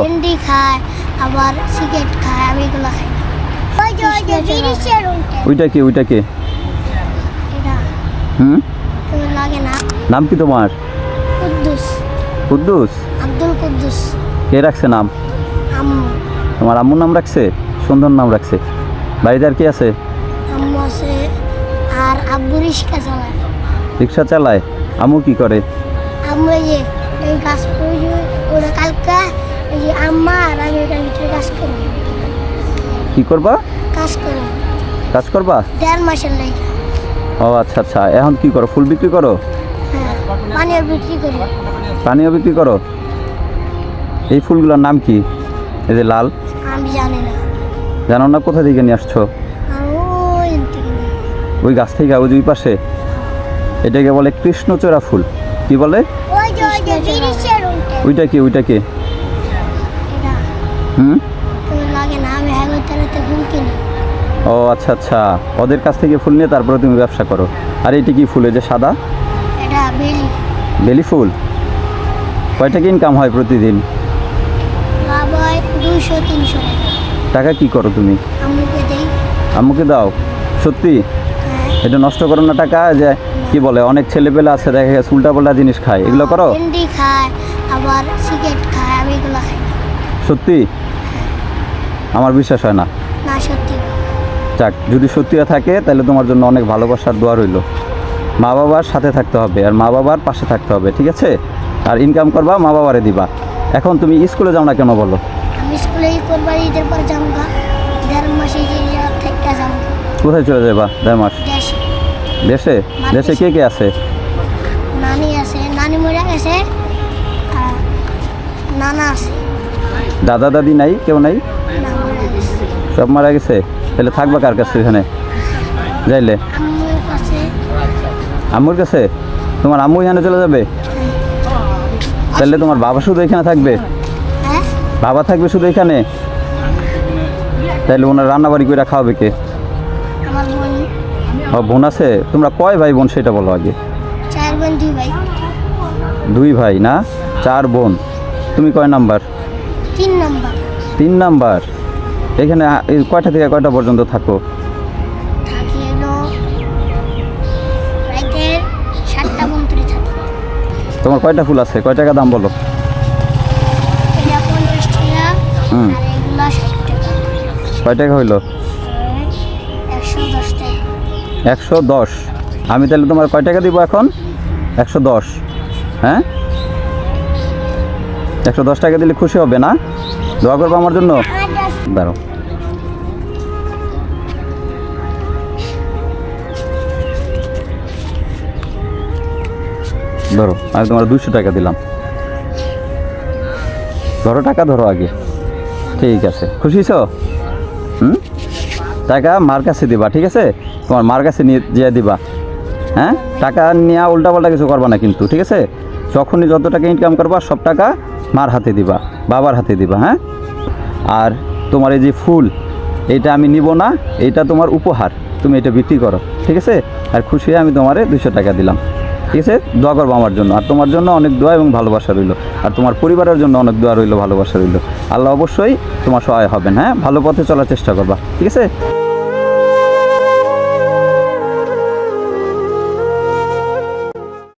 Candy খায় আবার cigarette খায়, আমি এগুলো খাই না। ওইটা কি এটা হুম তো লাগে না। নাম কি তোমার? কুদ্দুস, কুদ্দুস। আব্দুল কুদ্দুস। কে রাখছে নাম? আম্মু। তোমার আম্মুর নাম রাখছে? সুন্দর নাম রাখছে। বাড়িতে আর কি আছে? আম্মু আছে আর আব্বু রিক্সা চালায়। রিক্সা চালায়? আম্মু কি করে? আম্মু এই যে এই গাছ ওরা কালকা এই যে আম্মা আর আমি ওটার ভিতরে কাজ করি। কি করবা? কাজ করবা? 1.5 মাসের লাগে। ও আচ্ছা আচ্ছা। এখন কি করো? ফুল বিক্রি করো? হ্যাঁ, পানিও বিক্রি করি। পানিও বিক্রি করো? এই ফুলগুলোর নাম কি? এই যে লাল। আমি জানি না। জানো না? কোথা থেকে নিয়ে আসছো? ওই থেকে নিয়ে। ওই গাছ থেকে? ওই দুই পাশে? এটাকে বলে কৃষ্ণচূড়া ফুল। কি বলে? ওই যে রিক্সার ওইটা কি এটা হুম তো লাগে না, আমি হেগোতারাতে ফুল কিনি। ও আচ্ছা আচ্ছা। ওদের কাছ থেকে ফুল নিয়ে তারপরে তুমি ব্যবসা করো। আর এটা কি ফুল? এই যে সাদা এটা বেলি ফুল। কয় টাকা ইনকাম হয় প্রতিদিন? বাবা 200-300 টাকা। টাকা কি করো তুমি? আম্মুকে দেই। আম্মুকে দাও? সত্যি? হ্যাঁ। এটা নষ্ট করো না টাকা? যে কি বলে, অনেক ছেলেপেলে আছে দেখা গেছে উল্টাপাল্টা জিনিস খায়, এগুলো করো? ক্যান্ডি খায় আবার সিগারেট খায়, আমি এগুলো খাই না। সত্যি? আমার বিশ্বাস হয় না। না সত্যি। যাক, যদি সত্যি থাকে তাহলে তোমার জন্য অনেক ভালোবাসার দোয়া রইল। মা বাবার সাথে থাকতে হবে আর মা বাবার পাশে থাকতে হবে, ঠিক আছে? আর ইনকাম করবা, মা বাবারে দিবা। এখন তুমি স্কুলে যাও না কেন বলো? আমি স্কুলে করবার ঈদের পর যামগা, 1.5 মাসে যে থেকে যামগা। কোথায় চলে যাবা 1.5 মাস? দেশে। দেশে কে কে আছে? নানি আছে, নানি মরে গেছে। আর নানা আছে। দাদা দাদি নাই? কেউ নাই? না মরে গেছে। সব মারা গেছে? তাহলে থাকবা কার কাছে এখানে যাইলে? আম্মুর কাছে। আম্মুর কাছে? তোমার আম্মু এখানে চলে যাবে? তাহলে তোমার বাবা শুধু এখানে থাকবে? হ্যাঁ। বাবা থাকবে শুধু এখানে? তাহলে ওনার রান্নাবাড়ি করে খাওয়াবে কে? আমার বোন। ও বোন আছে? তোমরা কয় ভাই বোন সেটা বলো আগে। 4 বোন 2 ভাই। 2 ভাই না? 4 বোন। তুমি কয় নাম্বার? 3 নাম্বার। 3 নাম্বার। এখানে কয়টা থেকে কয়টা পর্যন্ত থাকো? থাকি হলো রাতের 7টা পর্যন্ত থাকি। তোমার কয়টা ফুল আছে? কয় টাকা দাম বলো? এটা 50 টাকা। হুম। আর এগুলো 60 টাকা। কয় টাকা হইলো? 110 টাকা। 110। আমি তাহলে তোমার কয় টাকা দিব এখন? 110। হ্যাঁ, 110 টাকা দিলে খুশি হবে না? দোয়া করবো আমার জন্য? দাঁড়াও। ধরো, আমি তোমার 200 টাকা দিলাম। ধরো টাকা, ধরো আগে। ঠিক আছে, খুশি হইছো? টাকা মার কাছে দিবা, ঠিক আছে? তোমার মার কাছে নিয়ে যেয়ে দিবা। হ্যাঁ, টাকা নিয়ে উল্টাপাল্টা কিছু করবা না কিন্তু, ঠিক আছে? যখনই যত টাকা ইনকাম করবা সব টাকা মার হাতে দিবা, বাবার হাতে দিবা। হ্যাঁ, আর তোমার এই যে ফুল, এইটা আমি নিব না, এইটা তোমার উপহার, তুমি এটা বিক্রি করো, ঠিক আছে? আর খুশি হয়ে আমি তোমারে 200 টাকা দিলাম, ঠিক আছে? দোয়া করবো আমার জন্য, আর তোমার জন্য অনেক দোয়া এবং ভালোবাসা রইল, আর তোমার পরিবারের জন্য অনেক দোয়া রইল, ভালোবাসা রইল। আল্লাহ অবশ্যই তোমার সহায় হবেন। হ্যাঁ, ভালো পথে চলার চেষ্টা করবা, ঠিক আছে?